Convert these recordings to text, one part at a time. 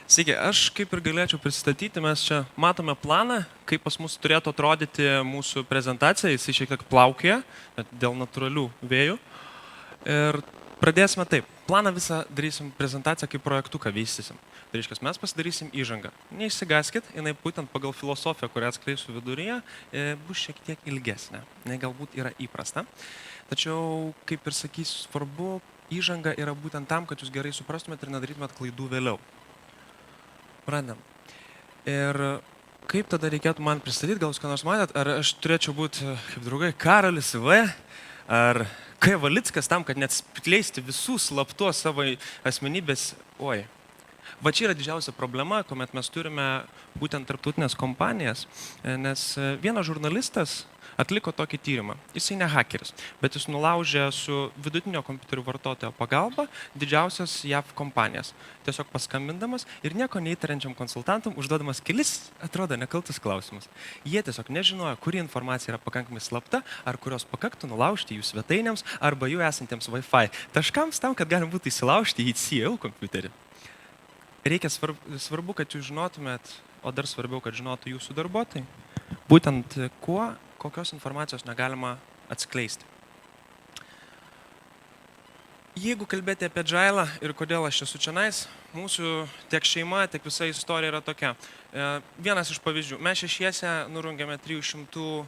Sveiki, aš kaip ir galėčiau pristatyti, mes čia matome planą, kaip pas mus turėtų atrodyti mūsų prezentacija, jis šiek tiek plaukioja dėl natūralių vėjų. Ir pradėsime taip. Planą visą darysim prezentaciją kaip projektuką vystysim. Tai reiškia, mes pasidarysim įžangą. Neišsigaskit, jinai būtent pagal filosofiją, kurią atskleisiu viduryje, bus šiek tiek ilgesnė, nei galbūt yra įprasta. Tačiau, kaip ir sakysiu, svarbu, įžanga yra būtent tam, kad jūs gerai suprastumėt ir nedarytumėt klaidų vėliau. Pradedam. Ir kaip tada reikėtų man pristatyti, gal jūs ką nors matėt, ar aš turėčiau būti, kaip draugai, Karolis V, ar K. Valickas tam, kad net skleisti visų slaptos savo asmenybės. Oi. Va čia yra didžiausia problema, kuomet mes turime būtent tarptautinės kompanijas, nes vienas žurnalistas atliko tokį tyrimą. Jisai ne hakeris, bet jis nulaužė su vidutinio kompiuterių vartotojo pagalba didžiausias JAV kompanijas. Tiesiog paskambindamas ir nieko neįtariančiam konsultantam užduodamas kelis, atrodo, nekaltus klausimus. Jie tiesiog nežinojo, kuri informacija yra pakankamai slapta, ar kurios pakaktų nulaužti jų svetainėms arba jų esantiems Wi-Fi taškams tam, kad galima būtų įsilaužti į CEO kompiuterį. Reikia svarbu, kad jūs žinotumėt, o dar svarbiau, kad žinotų jūsų darbuotojai, būtent kokios informacijos negalima atskleisti. Jeigu kalbėti apie Agile ir kodėl aš esu čionais, mūsų tiek šeima, tiek visa istorija yra tokia. Vienas iš pavyzdžių. Mes šešiese nurungėme 300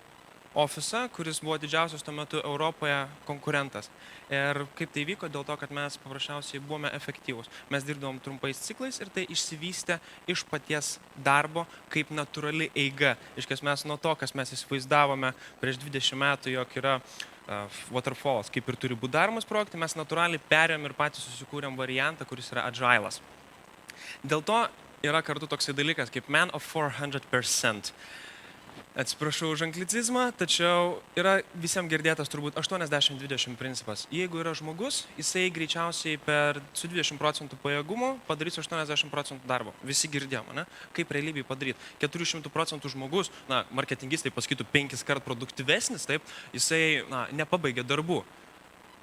ofisą, kuris buvo didžiausias tuo metu Europoje konkurentas. Ir kaip tai vyko, dėl to, kad mes paprasčiausiai buvome efektyvūs. Mes dirbdavom trumpais ciklais ir tai išsivystė iš paties darbo kaip natūrali eiga. Iškės mes nuo to, kas mes įsivaizdavome prieš 20 metų, jog yra waterfalls, kaip ir turi būti daromas projektai, mes natūraliai perėjom ir patys susikūrėm variantą, kuris yra Agile'as. Dėl to yra kartu toksai dalykas kaip Man of 400%. Atsiprašau už anglicizmą, tačiau yra visiems girdėtas turbūt 80-20 principas. Jeigu yra žmogus, jisai greičiausiai su 20% pajėgumu padarys 80% darbo. Visi girdėjom, ne? Kaip realybėje padaryti. 400% žmogus, marketingistai pasakytų 5 kart produktyvesnis, taip, jisai nepabaigia darbų.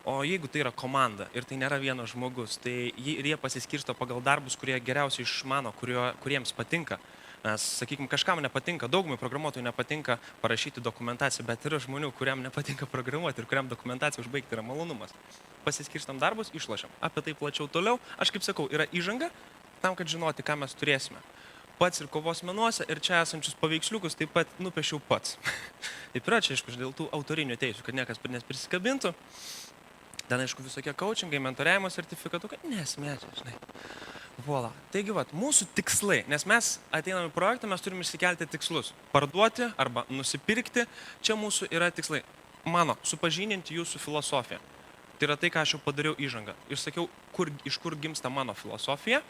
O jeigu tai yra komanda ir tai nėra vienas žmogus, tai jie pasiskirsto pagal darbus, kurie geriausiai išmano, kuriems patinka. Nes, sakykime, kažkam nepatinka, daugumai programuotojų nepatinka parašyti dokumentaciją, bet yra žmonių, kuriam nepatinka programuoti ir kuriam dokumentaciją užbaigti yra malonumas. Pasiskirstam darbus, išlošiam. Apie tai plačiau toliau. Aš kaip sakau, yra įžanga tam, kad žinoti, ką mes turėsime. Pats ir kovos menuose ir čia esančius paveiksliukus taip pat nupiešiau pats. Taip yra čia, aišku, dėl tų autorinių teisių, kad niekas neprisikabintų. Ten, aišku, visokie coachingai, mentoriavimo sertifikatukai, nesmečia, žinai. Voila. Taigi, mūsų tikslai, nes mes ateiname į projektą, mes turime išsikelti tikslus. Parduoti arba nusipirkti, čia mūsų yra tikslai. Mano, supažininti jūsų filosofiją. Tai yra tai, ką aš jau padariau įžangą. Ir sakiau, iš kur gimsta mano filosofija,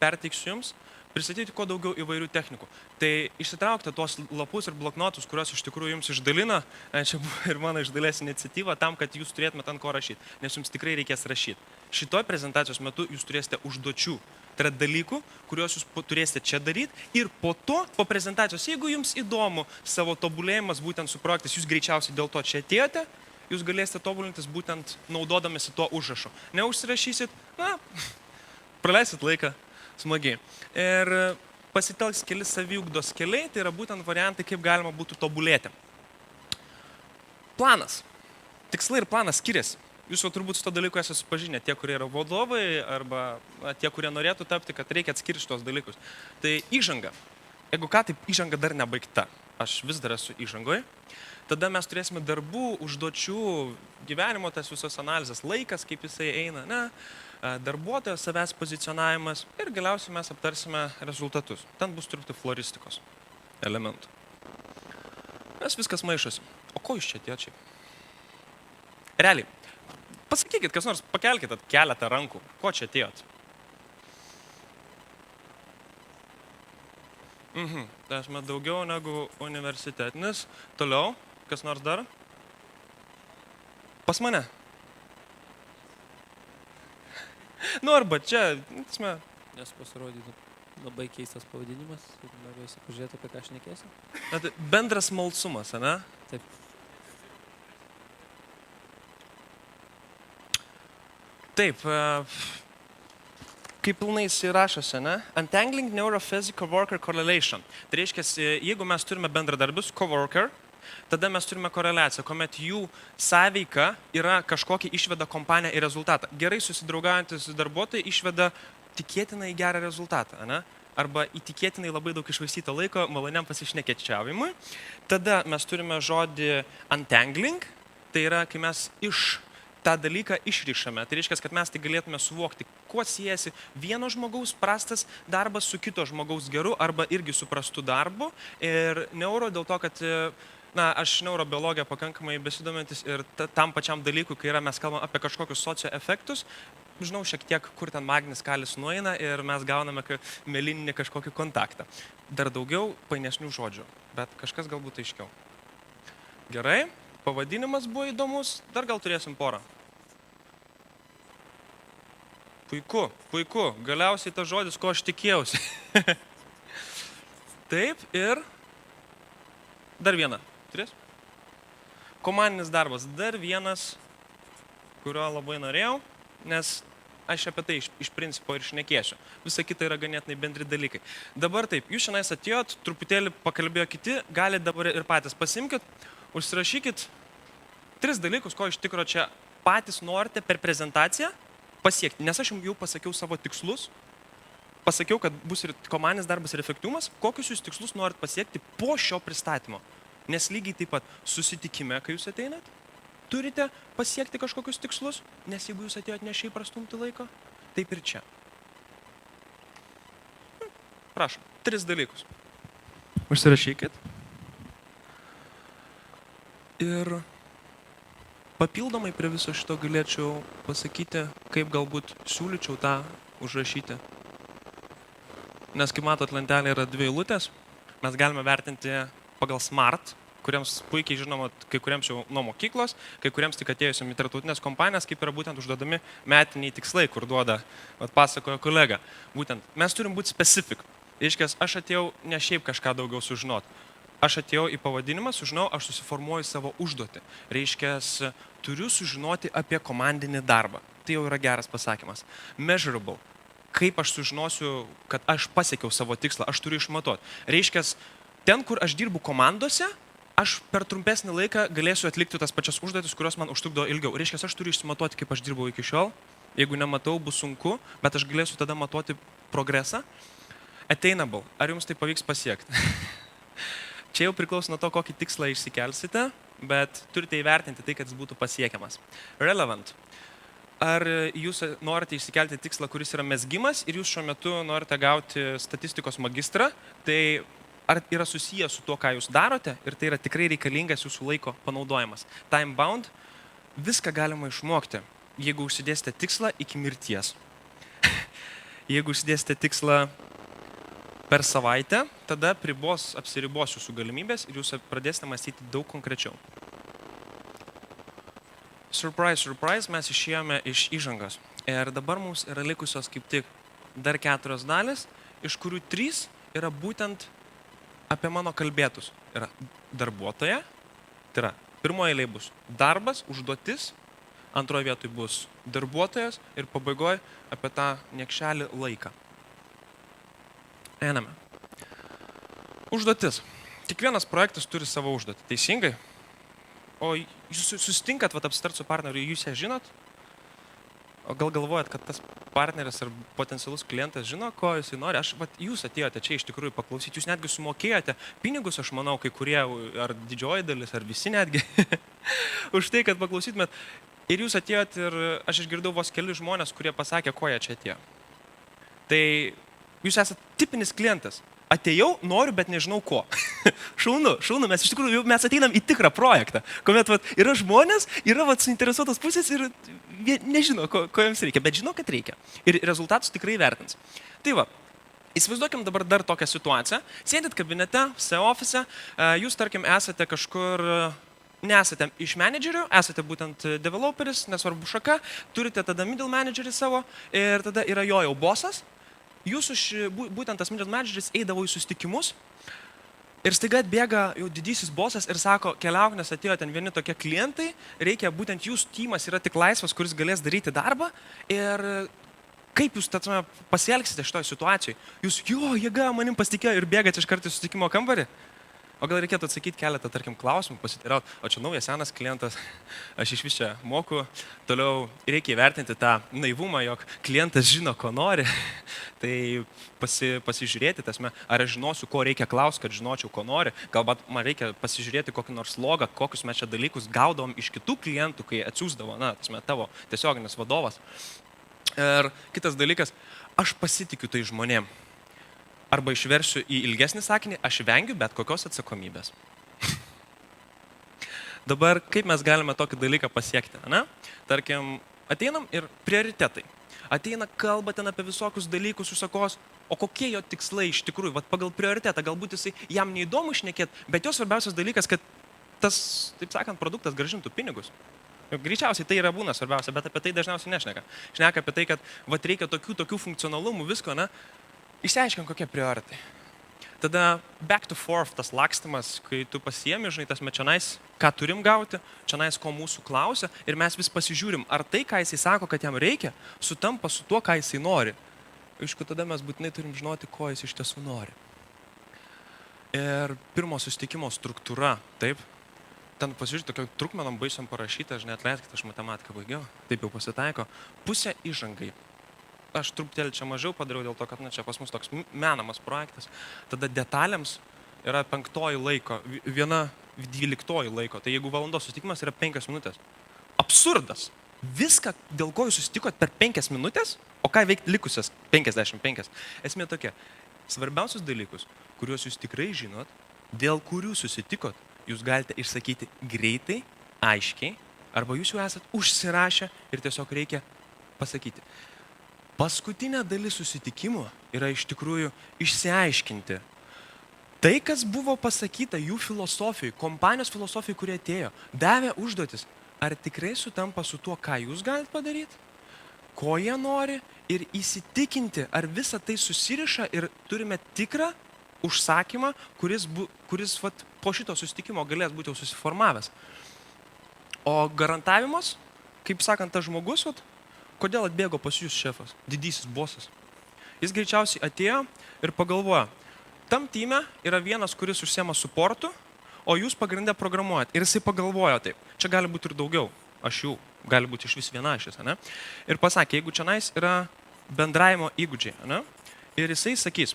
perteiksiu jums, pristatyti kuo daugiau įvairių technikų. Tai išsitraukite tuos lapus ir bloknotus, kuriuos iš tikrųjų jums išdalina, čia buvo ir mano iš dalies iniciatyva, tam, kad jūs turėtumėte ant ko rašyti, nes jums tikrai reikės rašyti. Šitoj prezentacijos metu jūs turėsite užduočių. Tai yra dalykų, kuriuos jūs turėsite čia daryti ir po to, po prezentacijos, jeigu jums įdomu savo tobulėjimas būtent su projektais, jūs greičiausiai dėl to čia atėjote, jūs galėsite tobulintis būtent naudodamėsi tuo užrašu. Neužsirašysit, praleisit laiką smagiai. Ir pasitelks keli saviugdos keliai, tai yra būtent variantai, kaip galima būtų tobulėti. Planas. Tikslai ir planas skiriasi. Jūs jau turbūt su to dalyku esate supažinę, tie, kurie yra vadovai arba tie, kurie norėtų tapti, kad reikia atskirti šitos dalykus. Tai įžanga. Jeigu ką, taip įžanga dar nebaigta. Aš vis dar esu įžangoje. Tada mes turėsime darbų, užduočių, gyvenimo, tas visos analizės, laikas, kaip jisai eina, darbuotojo savęs pozicionavimas ir galiausiai mes aptarsime rezultatus. Ten bus truputį floristikos elementų. Mes viskas maišosi. O ko jūs čia atėjote? Realiai. Pasakykit, kas nors, pakelkite keletą rankų. Ko čia atėjot? Tai esame daugiau negu universitetinis. Toliau, kas nors dar? Pas mane. Arba čia, Nes pasirodytų labai keistas pavadinimas ir norėjusi pažiūrėti, apie ką šnekėsiu. Bendras smalsumas, ane? Taip. Taip, kaip pilnai įsirašosi, ne? Untangling neurophysical-worker correlation. Tai reiškia, jeigu mes turime bendradarbius, coworker, tada mes turime koreliaciją, kuomet jų sąveika yra kažkokia išveda kompanija į rezultatą. Gerai susidraugaujantis darbuotojai išveda tikėtinai gerą rezultatą, ne? Arba įtikėtinai labai daug išvaistyto laiko maloniam pasišnekėčiavimui. Tada mes turime žodį untangling, tai yra, kai mes tą dalyką išrišame. Tai reiškia, kad mes tai galėtume suvokti, kuo siejasi vieno žmogaus prastas darbas su kito žmogaus geru arba irgi su prastu darbu. Ir neuro dėl to, kad aš neurobiologiją pakankamai besidomintis ir tam pačiam dalykui, kai mes kalbame apie kažkokius socioefektus, žinau šiek tiek, kur ten magnis kalis nueina ir mes gauname melininį kažkokį kontaktą. Dar daugiau painesnių žodžių, bet kažkas galbūt aiškiau. Gerai, pavadinimas buvo įdomus, dar gal turėsim porą. Puiku, puiku, galiausiai tas žodis, ko aš tikėjausi. Taip, ir dar vieną. Turės? Komandinis darbas, dar vienas, kurio labai norėjau, nes aš apie tai iš principo ir šnekėsiu. Visa kita yra ganėtinai bendri dalykai. Dabar taip, jūs šiandien atėjot, truputėlį pakalbėjo kiti, galite dabar ir patys pasimkit, užsirašykit 3 dalykus, ko iš tikro čia patys norite per prezentaciją pasiekti. Nes aš jums jau pasakiau savo tikslus, pasakiau, kad bus ir komandinis darbas ir efektyvumas, kokius jūs tikslus norite pasiekti po šio pristatymo. Nes lygiai taip pat susitikime, kai jūs ateinat, turite pasiekti kažkokius tikslus, nes jeigu jūs atėjot ne šiaip prastumti laiko, taip ir čia. Prašom, 3 dalykus. Užsirašykit. Ir papildomai prie viso šito galėčiau pasakyti, kaip galbūt siūlyčiau tą užrašyti. Nes, kaip matot, lentelė yra 2 eilutės. Mes galime vertinti pagal SMART, kuriems puikiai žinoma, kai kuriems jau nuo mokyklos, kai kuriems tik atėjusiam į tarptautinės kompanijas, kaip yra būtent užduodami metiniai tikslai, kur duoda, pasakojo kolega. Būtent, mes turim būti specific. Reiškia, aš atėjau ne šiaip kažką daugiau sužinot. Aš atėjau į pavadinimą, sužinau, aš susiformuoju savo užduotį. Reiškia, turiu sužinoti apie komandinį darbą. Tai jau yra geras pasakymas. Measurable. Kaip aš sužinosiu, kad aš pasiekiau savo tikslą, aš turiu išmatuoti. Reiškia, ten, kur aš dirbu komandose, aš per trumpesnį laiką galėsiu atlikti tas pačias užduotis, kurios man užtrukdo ilgiau. Reiškia, aš turiu išsimatuoti, kaip aš dirbau iki šiol. Jeigu nematau, bus sunku, bet aš galėsiu tada matuoti progresą. Attainable. Ar jums tai pavyks pasiekti? Čia jau priklauso nuo to, kokį tikslą išsikelsite, bet turite įvertinti tai, kad jis būtų pasiekiamas. Relevant. Ar jūs norite išsikelti tikslą, kuris yra mezgimas ir jūs šiuo metu norite gauti statistikos magistrą, tai ar yra susijęs su tuo, ką jūs darote ir tai yra tikrai reikalingas jūsų laiko panaudojimas. Time bound, viską galima išmokti, jeigu užsidėsite tikslą iki mirties. Jeigu užsidėsite tikslą per savaitę, tada apsiribos jūsų galimybės ir jūs pradėsite mąstyti daug konkrečiau. Surprise, surprise, mes išėjome iš įžangos. Ir dabar mums yra likusios kaip tik dar 4 dalis, iš kurių 3 yra būtent apie mano kalbėtus. Yra darbuotoja, tai yra pirmoje eilėje bus darbas, užduotis, antroje vietoje bus darbuotojas ir pabaigoje apie tą niekšelį laiką. Einame. Užduotis. Kiekvienas projektas turi savo užduotį. Teisingai? O jūs susitinkat, apsitart su partneriu, jūs ją žinot? O gal galvojat, kad tas partneris ar potencialus klientas žino, ko jisai nori? Jūs atėjote čia iš tikrųjų paklausyti, jūs netgi sumokėjote pinigus, aš manau, kai kurie, ar didžioji dalis, ar visi netgi, už tai, kad paklausytumėt. Ir jūs atėjot ir aš išgirdau vos keli žmonės, kurie pasakė, ko jie čia atėjo. Tai jūs esate tipinis klientas. Atėjau, noriu, bet nežinau ko. Šaunu, mes iš tikrųjų mes ateinam į tikrą projektą, kuomet yra žmonės, yra suinteresuotos pusės ir nežino, ko jiems reikia, bet žino, kad reikia. Ir rezultatus tikrai vertins. Tai va, įsivaizduokim dabar dar tokią situaciją. Sėdit kabinete, SEO ofise, jūs, tarkim, esate kažkur, nesate iš menedžerių, esate būtent developeris, nesvarbu šaka, turite tada middle managerį savo ir tada yra jo jau bosas. Jūsų būtent tas middle manageris eidavo į susitikimus ir staiga atbėga jau didysis bosas ir sako, keliauk, nes atėjo ten vieni tokie klientai, reikia būtent jūsų tymas yra tik laisvas, kuris galės daryti darbą ir Kaip jūs pasielgsite šitoje situacijoje? Jūs, jėga, manim pasitikėjo ir bėgate iš karto į susitikimo kambarį? O gal reikėtų atsakyti keletą, tarkim, klausimų, pasiteirauti, o čia naujas senas klientas, aš iš vis čia moku, toliau reikia įvertinti tą naivumą, jog klientas žino, ko nori, tai pasižiūrėti, ar aš žinosiu, ko reikia klausti, kad žinočiau, ko nori, galbūt man reikia pasižiūrėti kokį nors logą, kokius mes čia dalykus gaudom iš kitų klientų, kai atsiųsdavo, tavo tiesioginis vadovas. Ir kitas dalykas, aš pasitikiu tai žmonėm. Arba išversiu į ilgesnį sakinį, aš vengiu bet kokios atsakomybės. Dabar, kaip mes galime tokį dalyką pasiekti, ne? Tarkim, ateinam ir prioritetai. Ateina, kalba ten apie visokius dalykus, užsakos, o kokie jo tikslai iš tikrųjų, pagal prioritetą, galbūt jam neįdomu šnekėti, bet jo svarbiausias dalykas, kad tas, taip sakant, produktas grąžintų pinigus. Greičiausiai tai yra būna svarbiausia, bet apie tai dažniausiai nešneka. Šneka apie tai, kad reikia tokių funkcionalumų, visko, ne? Išsiaiškink, kokie prioritai. Tada back to forth, tas lakstymas, kai tu pasiemi, žinai, tas čionais, ką turim gauti, čionais, ko mūsų klausia, ir mes vis pasižiūrim, ar tai, ką jisai sako, kad jam reikia, sutampa su tuo, ką jisai nori. Aišku, tada mes būtinai turim žinoti, ko jis iš tiesų nori. Ir pirmo susitikimo struktūra, taip, ten pasižiūrėti, tokio trukmenom baisiam parašyta, žinai, atleiskite, aš matematiką baigiau, taip jau pasitaiko, pusė įžangai. Aš truputėlį čia mažiau padariau dėl to, kad čia pas mus toks menamas projektas. Tada detalėms yra 5 laiko, viena 12 laiko. Tai jeigu valandos susitikimas yra 5 minutės. Absurdas. Viską, dėl ko jūs susitikot per 5 minutės, o ką veikti likusias 55. Esmė tokia. Svarbiausius dalykus, kuriuos jūs tikrai žinot, dėl kurių susitikot, jūs galite išsakyti greitai, aiškiai, arba jūs jau esat užsirašę ir tiesiog reikia pasakyti. Paskutinė dalis susitikimo yra iš tikrųjų išsiaiškinti. Tai, kas buvo pasakyta jų filosofijai, kompanijos filosofijai, kurie atėjo, davė užduotis, ar tikrai sutampa su tuo, ką jūs galite padaryti, ko jie nori ir įsitikinti, ar visa tai susiriša ir turime tikrą užsakymą, kuris po šito susitikimo galės būti jau susiformavęs. O garantavimas, kaip sakant, tas žmogus, kodėl atbėgo pas jūs šefas, didysis bosas? Jis greičiausiai atėjo ir pagalvojo, tam tyme yra vienas, kuris užsiema suportu, o jūs pagrindę programuojat. Ir jisai pagalvojo taip, čia gali būti ir daugiau, gali būti iš vis viena šis, ne? Ir pasakė, jeigu čionais yra bendravimo įgūdžiai, ne? Ir jisai sakys,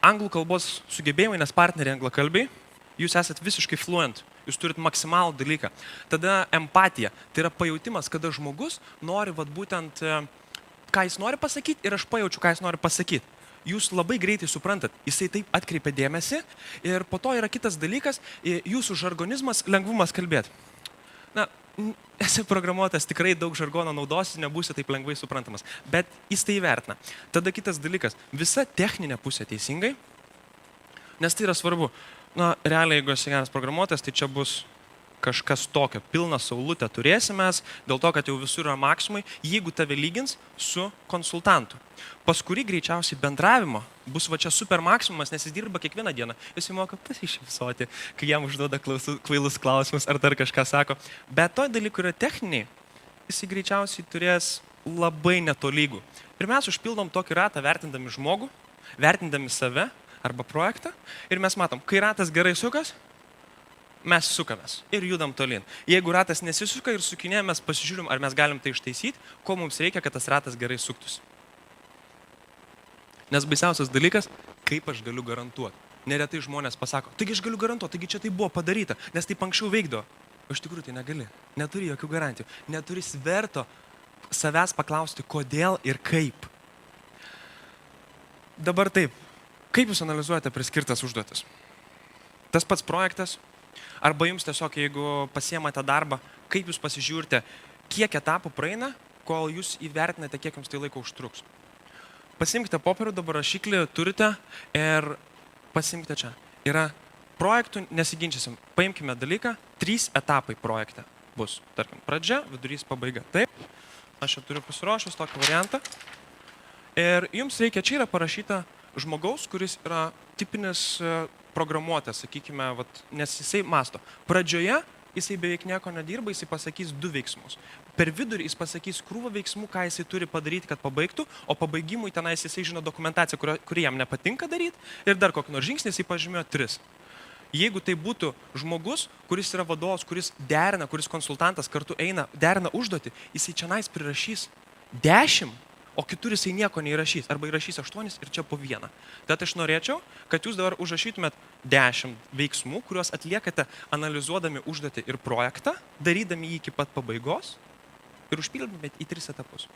anglų kalbos sugebėjimai, nes partneriai anglakalbiai, jūs esat visiškai fluent, jūs turit maksimalų dalyką. Tada empatija, tai yra pajautimas, kada žmogus nori būtent, ką jis nori pasakyti ir aš pajaučiu, ką jis nori pasakyti. Jūs labai greitai suprantat, jisai taip atkreipia dėmesį ir po to yra kitas dalykas, jūsų žargonizmas, lengvumas kalbėti. Na, esi programuotas, tikrai daug žargono naudosis, nebūsi taip lengvai suprantamas, bet jis tai įvertina. Tada kitas dalykas, visa techninė pusė teisingai, nes tai yra svarbu. Na, realiai, jeigu esi geras programuotojas, tai čia bus kažkas tokio, pilną saulutę turėsime, dėl to, kad jau visur yra maksimai, jeigu tave lygins su konsultantu. Pas kurį greičiausiai bendravimo bus čia super maksimumas, nes jis dirba kiekvieną dieną, jis moka pasišypsoti, kai jam užduoda kvailus klausimus ar dar kažką sako. Bet to dalykų yra techniniai, jis greičiausiai turės labai netolygų. Ir mes užpildom tokį ratą vertindami žmogų, vertindami save, arba projektą ir mes matom, kai ratas gerai sukas, mes sukamės ir judam tolyn. Jeigu ratas nesisuka ir sukinė, mes pasižiūrim, ar mes galim tai ištaisyti, ko mums reikia, kad tas ratas gerai suktųsi. Nes baisiausias dalykas, kaip aš galiu garantuoti. Neretai žmonės pasako, taigi aš galiu garantuoti, taigi čia tai buvo padaryta, nes taip anksčiau veikdavo. O iš tikrųjų tai negali, neturi jokių garantijų, neturi sverto savęs paklausti, kodėl ir kaip. Dabar taip. Kaip jūs analizuojate priskirtas užduotis? Tas pats projektas, arba jums tiesiog, jeigu pasiemate darbą, kaip jūs pasižiūrite, kiek etapų praeina, kol jūs įvertinate, kiek jums tai laiko užtruks. Pasimkite popierių, dabar rašiklį turite ir pasimkite čia. Yra projektų, nesiginčysim, paimkime dalyką, 3 etapai projekte bus. Tarkim, pradžia, vidurys, pabaiga. Taip, aš čia turiu pasiruošęs tokį variantą. Ir jums reikia, čia yra parašyta žmogaus, kuris yra tipinis programuotojas, sakykime, nes jisai masto. Pradžioje jisai beveik nieko nedirba, jisai pasakys 2 veiksmus. per vidurį jis pasakys krūvą veiksmų, ką jisai turi padaryti, kad pabaigtų, o pabaigimui tenais jisai žino dokumentaciją, kuri jam nepatinka daryti ir dar kokį nors žingsnį jisai pažymėjo 3. Jeigu tai būtų žmogus, kuris yra vadovas, kuris derina, kuris konsultantas kartu eina, derina užduotį, jisai čianais prirašys 10, o kitur jisai nieko neįrašys, arba įrašys 8 ir čia po 1. Tad aš norėčiau, kad jūs dabar užrašytumėt 10 veiksmų, kuriuos atliekate analizuodami užduotį ir projektą, darydami jį iki pat pabaigos ir užpildomėt į 3 etapus.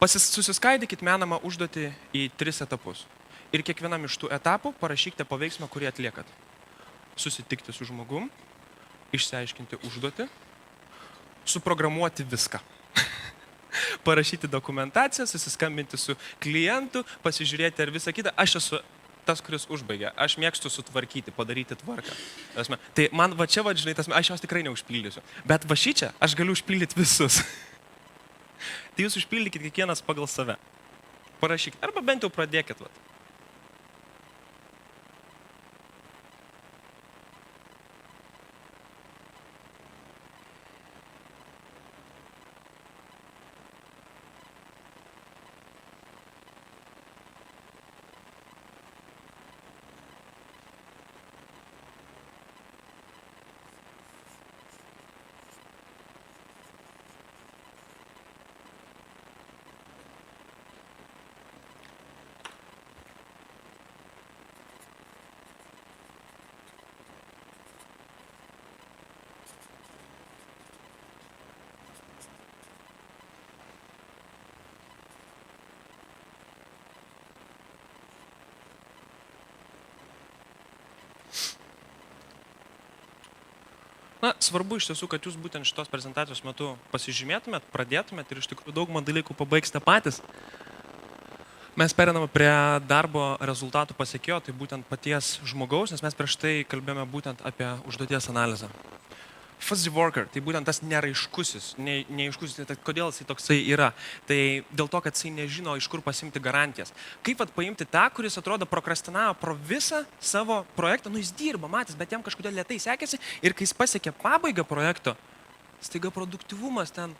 Susiskaidykit menamą užduotį į 3 etapus. Ir kiekvienam iš tų etapų parašykite po veiksmą, kurį atliekat. Susitikti su žmogum, išsiaiškinti užduotį, suprogramuoti viską. Parašyti dokumentaciją, susiskambinti su klientu, pasižiūrėti ar visą kitą. Aš esu tas, kuris užbaigia. Aš mėgstu sutvarkyti, padaryti tvarką. Tai man va čia, žinai, aš jos tikrai neužpildysiu. Bet va šičia aš galiu užpildyti visus. Tai jūs užpildykit kiekvienas pagal save. Parašykit. Arba bent jau pradėkit. Vat. Na, svarbu iš tiesų, kad jūs būtent šitos prezentacijos metu pasižymėtumėt, pradėtumėt ir iš tikrųjų daugumą dalykų pabaigsite patys. Mes periname prie darbo rezultatų pasiekėjo, tai būtent paties žmogaus, nes mes prieš tai kalbėjome būtent apie užduoties analizę. Fuzzy worker, tai būtent tas neraiškusis, neaiškusis, tai kodėl jisai toksai yra. Tai dėl to, kad jisai nežino, iš kur pasimti garantijas. Kaip paimti tą, kuris atrodo prokrastinavo pro visą savo projektą, jis dirba, matys, bet jam kažkodėl lėtai sekėsi ir kai jis pasiekė pabaigą projekto, staiga produktyvumas ten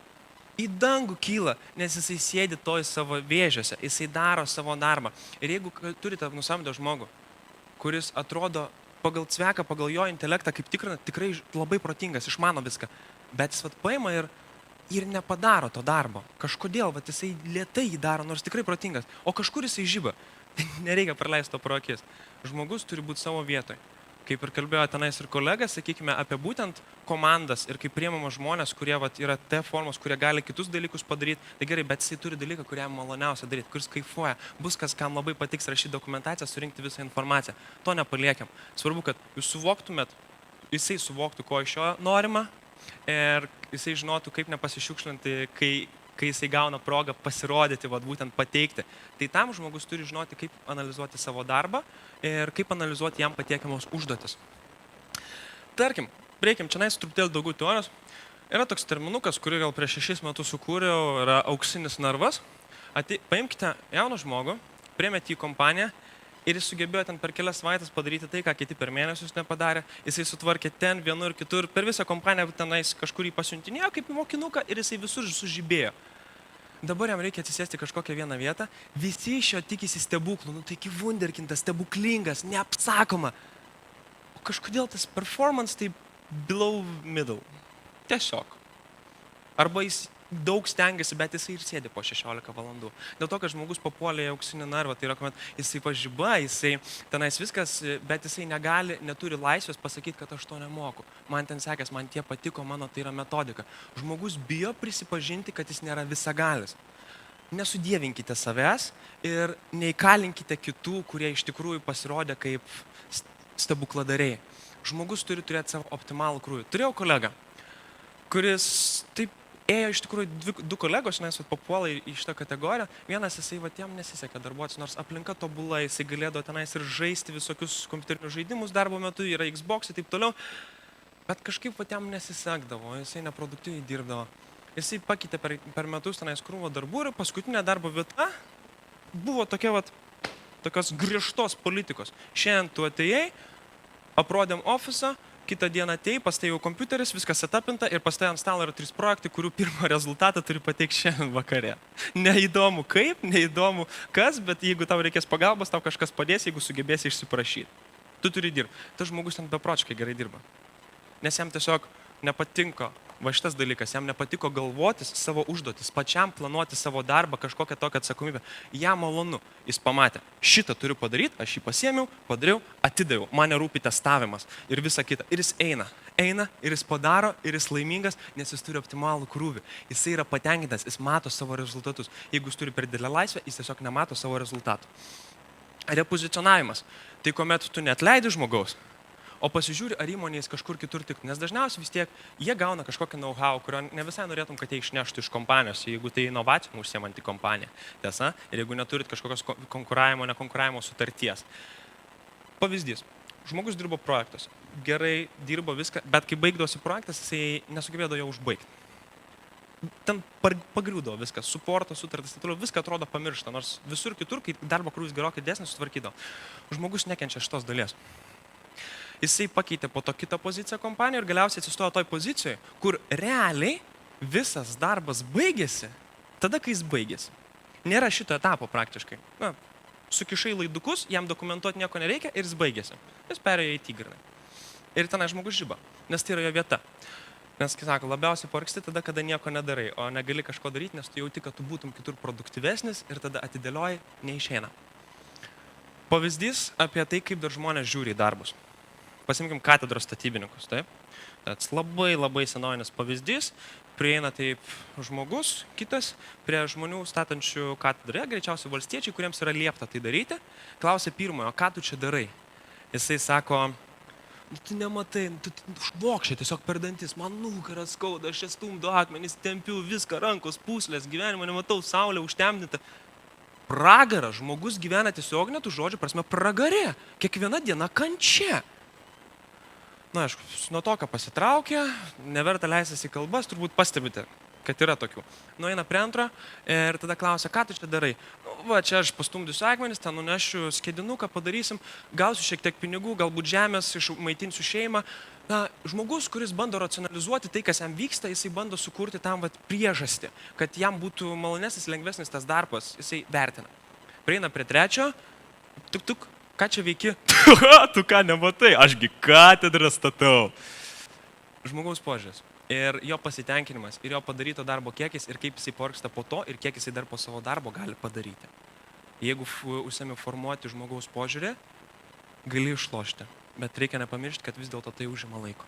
į dangų kyla, nes jisai sėdi toj savo vėžiose, jisai daro savo darbą. Ir jeigu turite nusamdę žmogų, kuris atrodo pagal cveką, pagal jo intelektą, kaip tikrai labai protingas, išmano viską. Bet jis paima ir nepadaro to darbo. Kažkodėl jisai lėtai jį daro, nors tikrai protingas. O kažkur jisai žiba. Nereikia praleisti to pro akis. Žmogus turi būti savo vietoje. Kaip ir kalbėjo tenais ir kolegas, sakykime, apie būtent komandas ir kaip priemama žmonės, kurie yra T formos, kurie gali kitus dalykus padaryti. Tai gerai, bet jisai turi dalyką, kuriam maloniausia daryti, kuris kaifuoja. Bus kas, kam labai patiks rašyti dokumentaciją, surinkti visą informaciją. To nepaliekiam. Svarbu, kad jūs suvoktumėt, jisai suvoktų, ko iš jo norima ir jisai žinotų, kaip nepasišiukšlinti, kai jisai gauna progą pasirodyti, būtent pateikti. Tai tam žmogus turi žinoti, kaip analizuoti savo darbą ir kaip analizuoti jam patiekiamos užduotis. Tarkim, reikim čia truputėlį daugiau teorijos. Yra toks terminukas, kurį gal prieš 6 metus sukūriau, yra auksinis narvas. Paimkite jauną žmogų, priėmėte į kompaniją ir jis sugebėjo ten per kelias savaitės padaryti tai, ką kiti per mėnesius nepadarė. Jisai sutvarkė ten, vienur, kitur, per visą kompaniją tenais kažkur jį pasiuntinėjo kaip mokinuką ir jisai visur sužibėjo. Dabar jam reikia atsisėsti kažkokią vieną vietą, visi iš jo tikisi stebuklų, taigi wunderkindas, stebuklingas, neapsakoma. O kažkodėl tas performance tai below middle. Tiesiog. Arba jis daug stengiasi, bet jisai ir sėdi po 16 valandų. Dėl to, kad žmogus papuolė į auksinį narvą, tai yra, kuomet jisai pažiba, jisai tenais viskas, bet jisai neturi laisvės pasakyti, kad aš to nemoku. Man ten sekės, man tie patiko, mano tai yra metodika. Žmogus bijo prisipažinti, kad jis nėra visagalis. Nesudievinkite savęs ir neįkalinkite kitų, kurie iš tikrųjų pasirodė kaip stebukladariai. Žmogus turi turėti savo optimalų krūvį. Turėjau kolegą, kuris taip ėjo iš tikrųjų 2 kolegos, nes papuola į šitą kategoriją. Vienas jisai jam nesisekė darbuotis, nors aplinka tobula, jisai galėdavo tenais ir žaisti visokius kompiuterinius žaidimus darbo metu, yra Xbox ir taip toliau. Bet kažkaip jam nesisekdavo, jisai neproduktyviai dirbdavo. Jisai pakeitė per metus tenais krūvą darbų ir paskutinė darbo vieta buvo tokios griežtos politikos. Šiandien tu atėjai, aprodėm ofisą, kitą dieną atėjai, pas tai jau kompiuteris, viskas setupinta ir pas tai ant stalo yra 3 projektai, kurių pirmą rezultatą turi pateikti šiandien vakare. Neįdomu kaip, neįdomu kas, bet jeigu tau reikės pagalbos, tau kažkas padės, jeigu sugebėsi išsiprašyti. Tu turi dirbti. Tas žmogus ten beprotiškai gerai dirba. Nes jam tiesiog nepatinka va šitas dalykas, jam nepatiko galvotis savo užduotis, pačiam planuoti savo darbą, kažkokią tokią atsakomybę. Jam malonu, jis pamatė, šitą turiu padaryti, aš jį pasiėmiau, padariau, atidaviau, mane rūpi testavimas ir visa kita. Ir jis eina ir jis padaro, ir jis laimingas, nes jis turi optimalų krūvį. Jis yra patenkintas, jis mato savo rezultatus. Jeigu jis turi per didelę laisvę, jis tiesiog nemato savo rezultatų. Repozicionavimas. Tai kuomet tu neatleidi žmogaus, o pasižiūri, ar įmonės kažkur kitur tik. Nes dažniausiai vis tiek jie gauna kažkokią know-how, kurio ne visai norėtum, kad jie išneštų iš kompanijos, jeigu tai inovacijų užsiemanti kompanija. Tiesa? Ir jeigu neturit kažkokios nekonkuravimo sutarties. Pavyzdys. Žmogus dirbo projektuose. Gerai dirbo viską, bet kai baigdosi projektas, jisai nesugebėdavo jo užbaigti. Ten pagriūdavo viskas, suportas, sutartas, viską atrodo pamiršta, nors visur kitur, kai darbo krūvis gerokai didesnis, sutvarkydavo. Žmogus nekenčia šitos dalies. Jisai pakeitė po to kitą poziciją kompanijoje ir galiausiai atsistojo toj pozicijoje, kur realiai visas darbas baigėsi tada, kai jis baigėsi. Nėra šito etapo praktiškai. Na, sukišai laidukus, jam dokumentuoti nieko nereikia ir jis baigėsi. Jis perėjo į tigrinai. Ir tenai žmogus žiba, nes tai yra jo vieta. Nes, kai sako, labiausiai pavargsti tada, kada nieko nedarai, o negali kažko daryti, nes tu jauti, kad tu būtum kitur produktyvesnis ir tada atidėlioji, neišeina. Pavyzdys apie tai, kaip dar žmonės žiūri į darbus. Pasimkim katedros statybininkus, taip? Tas labai senovinis pavyzdys. Prieina taip žmogus, kitas, prie žmonių statančių katedrą, greičiausiai valstiečiai, kuriems yra liepta tai daryti, klausia pirmojo, ką tu čia darai? Jisai sako, tu nematai, tu švokščiai tiesiog per dantis, man nugarą skauda, aš čia stumdu akmenis, tempiu viską, rankos, pūslės, gyvenimo nematau, saulė užtemdyta. Pragara, žmogus gyvena tiesiog tų žodžių prasme pragare, kiekviena diena kančia. Na, aišku, nuo to, ką pasitraukė, neverta leistis į kalbas, turbūt pastebite, kad yra tokių. Nueina prie antro ir tada klausia, ką tu čia darai? Va, čia aš pastumdysiu akmenis, ten nunešiu skėdinuką, padarysim, gausiu šiek tiek pinigų, galbūt žemės, išmaitinsiu šeimą. Na, žmogus, kuris bando racionalizuoti tai, kas jam vyksta, jisai bando sukurti tam priežastį, kad jam būtų malonesnis, lengvesnis tas darbas, jisai vertina. Prieina prie trečio, tuk, ką čia veiki? Tu ką nematai, ašgi katedrą statau. Žmogaus požiūris ir jo pasitenkinimas ir jo padaryto darbo kiekis ir kaip jisai pavargsta po to ir kiek jisai dar po savo darbo gali padaryti. Jeigu užsiemi formuoti žmogaus požiūrį, gali išlošti, bet reikia nepamiršti, kad vis dėlto tai užima laiko.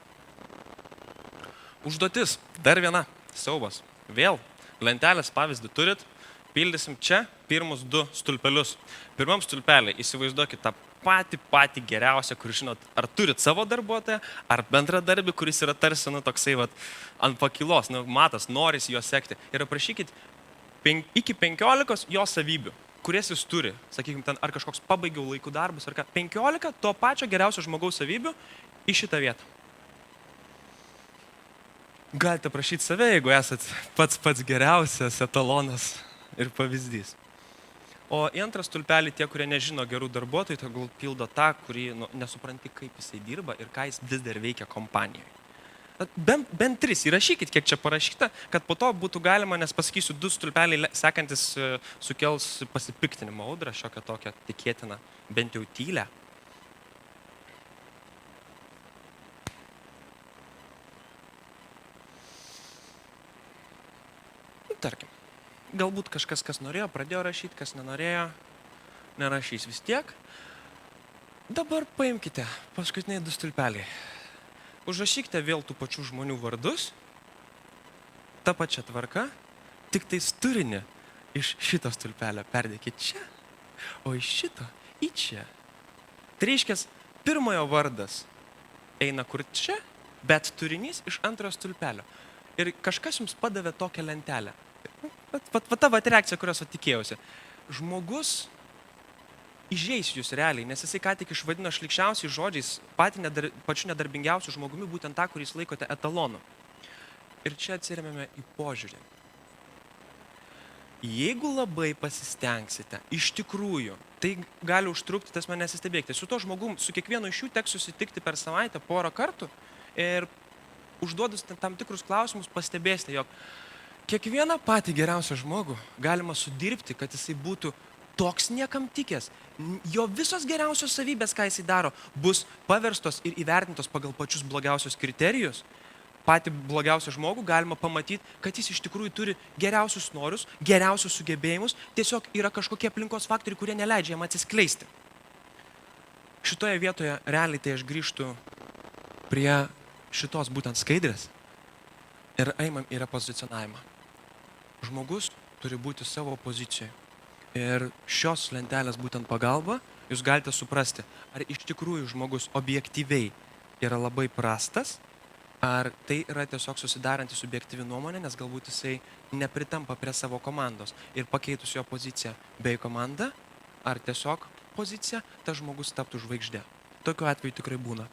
Užduotis, dar viena, siaubas. Vėl, lentelės pavyzdį turit. Pildysim čia pirmus 2 stulpelius. Pirmam stulpelį įsivaizduokit tą patį geriausią, kur žinot, ar turit savo darbuotoją, ar bendradarbį, kuris yra tarsi, toksai ant pakilos, matas, noris jo sekti. Ir aprašykit iki 15 jo savybių, kurias jis turi. Sakykime, ten ar kažkoks pabaigiau laikų darbus, ar ką. 15 to pačio geriausio žmogaus savybių į šitą vietą. Galite prašyti save, jeigu esat pats geriausias etalonas ir pavyzdys. O į antrą stulpelį tie, kurie nežino gerų darbuotojų, tegul pildo tą, kurį nesupranti, kaip jisai dirba ir ką jis vis dar veikia kompanijoje. Bent 3 įrašykit, kiek čia parašyta, kad po to būtų galima, nes pasakysiu, 2 stulpeliai sekantis sukels pasipiktinimo audrą, šiokią tokią tikėtiną, bent jau tylę. Tarkim. Galbūt kažkas, kas norėjo, pradėjo rašyti, kas nenorėjo, nerašys vis tiek. Dabar paimkite paskutiniai 2 stulpeliai. Užrašykite vėl tų pačių žmonių vardus, tą pačią tvarką, tik tais turinį iš šito stulpelio perdėkit čia, o iš šito į čia. Tai reiškia, pirmojo vardas eina kur čia, bet turinys iš antrojo stulpelio. Ir kažkas jums padavė tokią lentelę. Ta reakcija, kurios tikėjausi. Žmogus įžeis jūs realiai, nes jisai ką tik išvadino šlykščiausiais žodžiais pačiu nedarbingiausiu žmogumi, būtent tą, kurį jūs laikote etalonu. Ir čia atsiremiame į požiūrį. Jeigu labai pasistengsite, iš tikrųjų, tai gali užtrukti, tas mane nesistebėkite. Su to žmogum, su kiekvienu iš jų teks susitikti per savaitę porą kartų ir užduodus tam tikrus klausimus pastebėsite, jog kiekvieną patį geriausią žmogų galima sudirbti, kad jisai būtų toks niekam tikęs. Jo visos geriausios savybės, ką jisai daro, bus paverstos ir įvertintos pagal pačius blogiausius kriterijus. Patį blogiausią žmogų galima pamatyti, kad jis iš tikrųjų turi geriausius norus, geriausius sugebėjimus, tiesiog yra kažkokie aplinkos faktoriai, kurie neleidžia jam atsiskleisti. Šitoje vietoje realiai tai aš grįžtu prie šitos būtent skaidrės ir einam į repozicionavimą. Žmogus turi būti savo pozicijoje. Ir šios lentelės būtent pagalba jūs galite suprasti, ar iš tikrųjų žmogus objektyviai yra labai prastas, ar tai yra tiesiog susidaranti subjektyvi nuomonė, nes galbūt jisai nepritampa prie savo komandos ir pakeitus jo poziciją bei komandą, ar tiesiog poziciją, tas žmogus taptų žvaigždė. Tokiu atveju tikrai būna.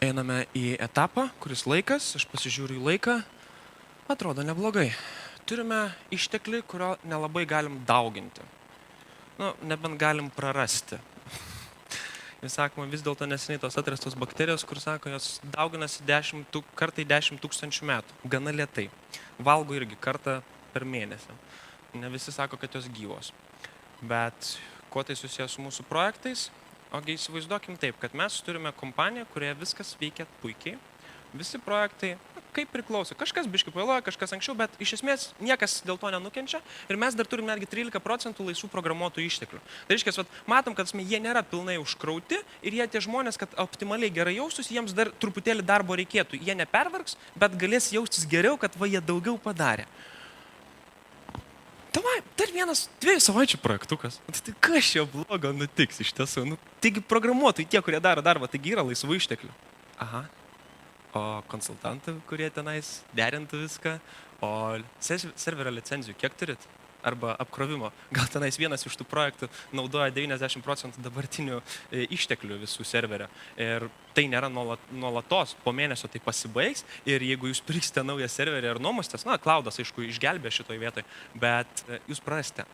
Einame į etapą, kuris laikas, aš pasižiūriu į laiką, atrodo neblogai. Turime išteklį, kurio nelabai galim dauginti. Nebent galim prarasti. Vis sakoma, vis dėlto neseniai tos atrastos bakterijos, kur sako, jos dauginasi kartai 10 000 metų. Gana lėtai. Valgo irgi kartą per mėnesį. Ne visi sako, kad jos gyvos. Bet kuo tai susijęs su mūsų projektais? Ogi įsivaizduokim taip, kad mes turime kompaniją, kurioje viskas veikia puikiai. Visi projektai kaip priklauso. Kažkas biškai pavėluoja, kažkas anksčiau, bet iš esmės niekas dėl to nenukenčia. Ir mes dar turime netgi 13% laisvų programuotojų išteklių. Tai reiškia, matom, kad jie nėra pilnai užkrauti ir jie tie žmonės, kad optimaliai gerai jaustus, jiems dar truputėlį darbo reikėtų. Jie nepervargs, bet galės jaustis geriau, kad jie daugiau padarė. Davai, dar vienas 2 savaičių projektukas. Tai kas čia blogo nutiks iš tiesų? Taigi programuotojai, tie, kurie daro darbą, taigi yra laisvų išteklių. Aha. O konsultantų, kurie tenais derintų viską, o serverio licenzijų kiek turit? Arba apkrovimo. Gal tenais vienas iš tų projektų naudoja 90% dabartinių išteklių visų serverio. Ir tai nėra nuolatos, po mėnesio tai pasibaigs. Ir jeigu jūs pirksite naują serverį ar nuomostės, cloudas, aišku, išgelbė šitoj vietoj, bet jūs prarasite.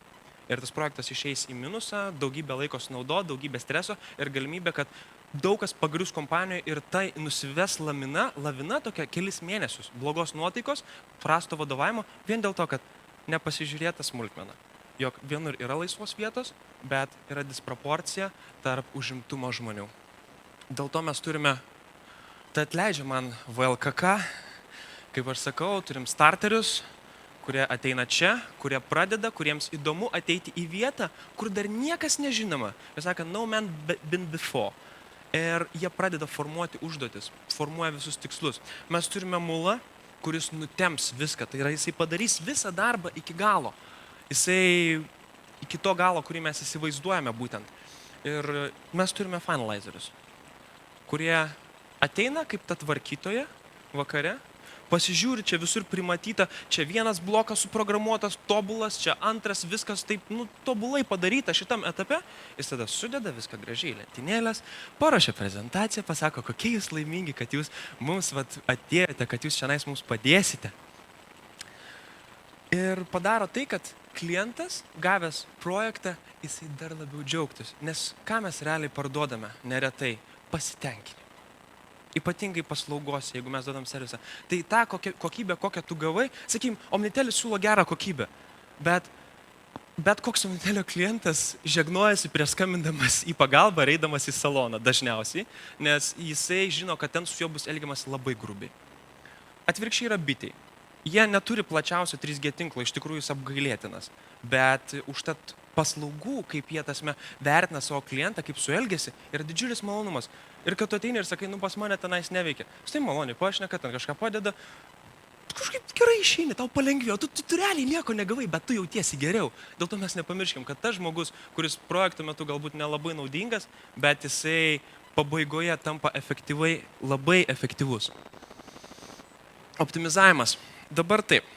Ir tas projektas išeis į minusą, daugybę laiko sunaudo, daugybę streso ir galimybę, kad daug kas pagrius kompanijoje ir tai nusives lavina tokia kelis mėnesius blogos nuotaikos, prasto vadovavimo, vien dėl to, kad nepasižiūrėta smulkmena. Jog vienur yra laisvos vietos, bet yra disproporcija tarp užimtumo žmonių. Dėl to mes turime, tai atleidžia man VLKK, kaip aš sakau, turim starterius, kurie ateina čia, kurie pradeda, kuriems įdomu ateiti į vietą, kur dar niekas nežinoma. Jie sako, no man been before. Ir jie pradeda formuoti užduotis, formuoja visus tikslus. Mes turime mulą, kuris nutems viską. Tai yra, jisai padarys visą darbą iki galo. Jisai iki to galo, kurį mes įsivaizduojame būtent. Ir mes turime finalizerius, kurie ateina kaip ta tvarkytoja vakare, pasižiūri, čia visur primatyta, čia vienas blokas suprogramuotas, tobulas, čia antras, viskas taip, tobulai padaryta šitam etape. Jis tada sudeda viską gražiai į lentynėles, paruošia prezentaciją, pasako, kokie jūs laimingi, kad jūs mums atėjote, kad jūs šiandien mums padėsite. Ir padaro tai, kad klientas, gavęs projektą, jisai dar labiau džiaugtųsi. Nes ką mes realiai parduodame neretai? Pasitenkinimą. Ypatingai paslaugose, jeigu mes duodam servisą. Tai tą kokybę, kokią tu gavai, sakykim, Omnitelis siūlo gerą kokybę, bet koks Omnitelio klientas žegnojasi prieš skambindamas į pagalbą, eidamas į saloną dažniausiai, nes jisai žino, kad ten su juo bus elgiamas labai grubiai. Atvirkščiai yra bitiai. Jie neturi plačiausio 3G tinklo, iš tikrųjų jis apgailėtinas, bet užtat paslaugų, kaip jie tasme vertina savo klientą, kaip su elgesi, yra didžiulis malonumas. Ir kad tu ateini ir sakai, pas mane tenais neveikia. Štai maloniai pašneka, ten kažką padeda, kažkaip gerai išeini, tau palengvėjo, tu realiai nieko negavai, bet tu jautiesi geriau. Dėl to mes nepamirškim, kad tas žmogus, kuris projekto metu galbūt nelabai naudingas, bet jisai pabaigoje tampa labai efektyvus. Optimizavimas. Dabar taip.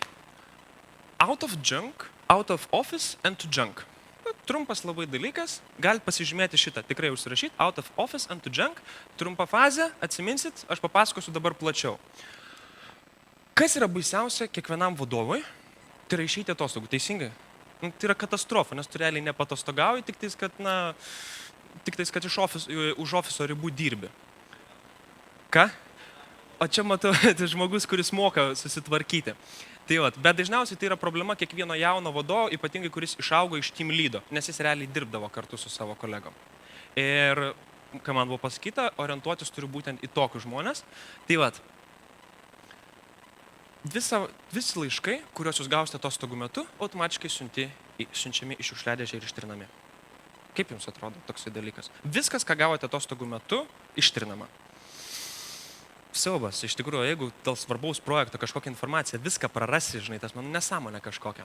Out of junk, out of office and to junk. Trumpas labai dalykas, galite pasižymėti šitą, tikrai užsirašyti, out of office and to junk, trumpa fazė, atsiminsit, aš papasakosiu dabar plačiau. Kas yra baisiausia kiekvienam vadovui, Tai yra išeiti atostogų, teisingai? Nu, tai yra katastrofa, nes tu realiai nepatostogauji, tik tais, kad už ofiso ribų dirbi. Ką? O čia matau, tai žmogus, kuris moka susitvarkyti. Tai vat, bet dažniausiai tai yra problema kiekvieno jauno vadovo, ypatingai kuris išaugo iš team leado, nes jis realiai dirbdavo kartu su savo kolegom. Ir, ką man buvo pasakyta, orientuotis turi būtent į tokius žmonės. Tai vat, visi laiškai, kuriuos jūs gausite atostogų metu, automatiškai siunčiami iš šiukšliadėžę ir ištrinami. Kaip jums atrodo toksai dalykas? Viskas, ką gavote atostogų metu, ištrinama. Siaubas, iš tikrųjų, jeigu dėl svarbaus projekto kažkokią informaciją viską prarasi, žinai, tas man nesąmonė kažkokia.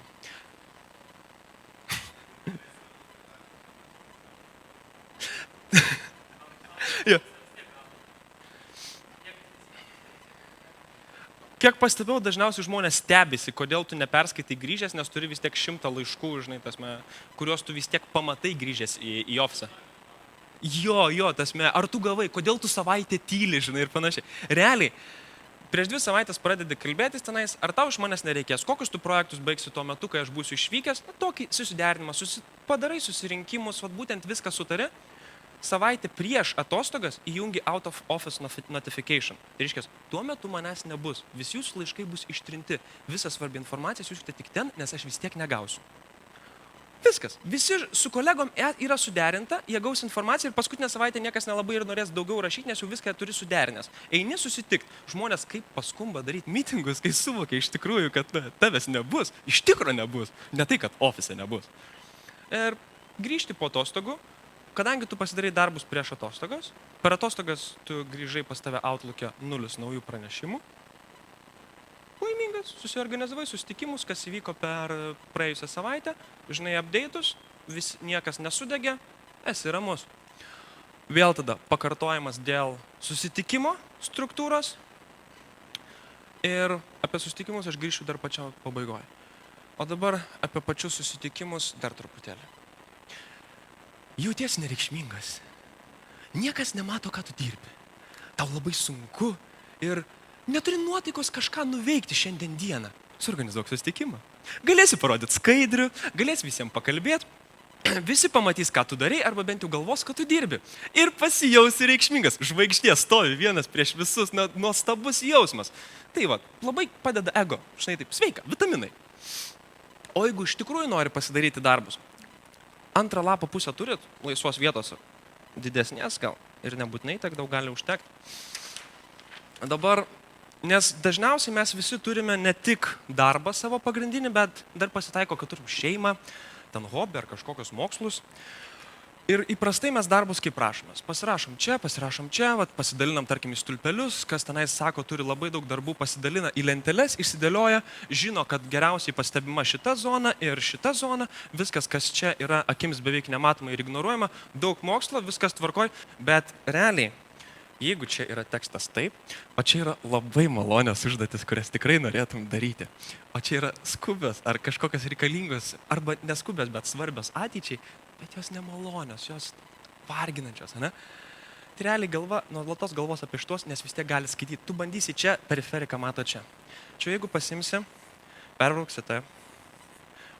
Ja. Kiek pastebėjau, dažniausiai žmonės stebisi, kodėl tu neperskaitai grįžęs, nes turi vis tiek 100 laiškų, žinai, kuriuos tu vis tiek pamatai grįžęs į ofisą. Jo, tasme, ar tu gavai, kodėl tu savaitę tyli, žinai, ir panašiai. Realiai, prieš 2 savaitės pradedi kalbėtis tenais, ar tau iš manęs nereikės, kokius tu projektus baigsi tuo metu, kai aš būsiu išvykęs, tokį susiderinimą, padarai susirinkimus, būtent viską sutari, savaitę prieš atostogas įjungi out of office notification. Tai reiškia, tuo metu manęs nebus, visi jūsų laiškai bus ištrinti, visa svarbi informacija siųskite tik ten, nes aš vis tiek negausiu. Viskas. Visi su kolegom yra suderinta, jie gaus informaciją ir paskutinę savaitę niekas nelabai ir norės daugiau rašyti, nes jau viską turi suderinęs. Eini susitikti. Žmonės kaip paskumba daryti mitingus, kai suvokia iš tikrųjų, kad tavęs nebus. Iš tikro nebus. Ne tai, kad ofise nebus. Ir grįžti po atostogų, kadangi tu pasidarai darbus prieš atostogas, per atostogas tu grįžai pas tave Outlook'e 0 naujų pranešimų. Laimingas, susiorganizavai susitikimus, kas įvyko per praėjusią savaitę, žinai, update'us, niekas nesudegė, esi ramus. Vėl tada pakartojimas dėl susitikimo struktūros ir apie susitikimus aš grįšiu dar pačio pabaigoje. O dabar apie pačius susitikimus dar truputėlį. Jauties nereikšmingas. Niekas nemato, ką tu dirbi. Tau labai sunku ir neturi nuotaikos kažką nuveikti šiandien dieną. Suorganizuok susitikimą. Galėsi parodyti skaidrių, galėsi visiems pakalbėti, visi pamatys, ką tu darai, arba bent jau galvos, kad tu dirbi. Ir pasijausi reikšmingas. Žvaigždė stovi vienas prieš visus, nuostabus jausmas. Tai va, labai padeda ego. Štai taip, sveika, vitaminai. O jeigu iš tikrųjų nori pasidaryti darbus, 2 lapo pusę turit laisvos vietos, didesnės gal, ir nebūtinai tiek daug gali užtekti. Dabar, nes dažniausiai mes visi turime ne tik darbą savo pagrindinį, bet dar pasitaiko, kad turim šeimą, ten hobį ar kažkokius mokslus. Ir įprastai mes darbus kaip rašomės. Pasirašom čia, pasidalinam, tarkim, į stulpelius, kas tenais sako, turi labai daug darbų, pasidalina į lenteles, išsidėlioja, žino, kad geriausiai pastebima šita zona ir šita zona, viskas, kas čia yra akims beveik nematoma ir ignoruojama, daug mokslo, viskas tvarkoj, bet realiai, jeigu čia yra tekstas taip, o čia yra labai malonios užduotis, kurias tikrai norėtum daryti. O čia yra skubios ar kažkokios reikalingos, arba neskubios, bet svarbios ateičiai, bet jos nemalonios, jos varginančios, ne? Tai realiai galva, nuolatos galvos apie šitos, nes vis tiek gali skaityti. Tu bandysi čia, periferiką mato čia. Čia jeigu pasimsi, perbrauksi tai,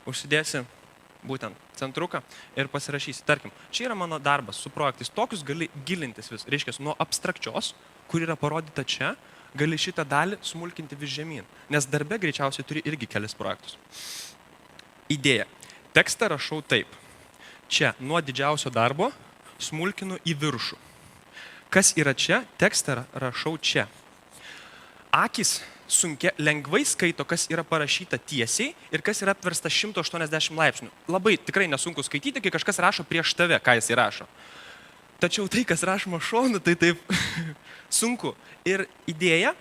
užsidėsi būtent centruką ir pasirašysi. Tarkim, čia yra mano darbas su projektais. Tokius gali gilintis vis. Reiškia, nuo abstrakčios, kur yra parodyta čia, gali šitą dalį smulkinti vis žemyn. Nes darbe greičiausiai turi irgi kelis projektus. Idėja. Tekstą rašau taip. Čia nuo didžiausio darbo smulkinu į viršų. Kas yra čia? Tekstą rašau čia. Akis lengvai skaito, kas yra parašyta tiesiai ir kas yra apversta 180 laipsnių. Labai tikrai nesunku skaityti, kai kažkas rašo prieš tave, ką jis rašo. Tačiau tai, kas rašoma šonu, tai taip sunku. Ir idėja,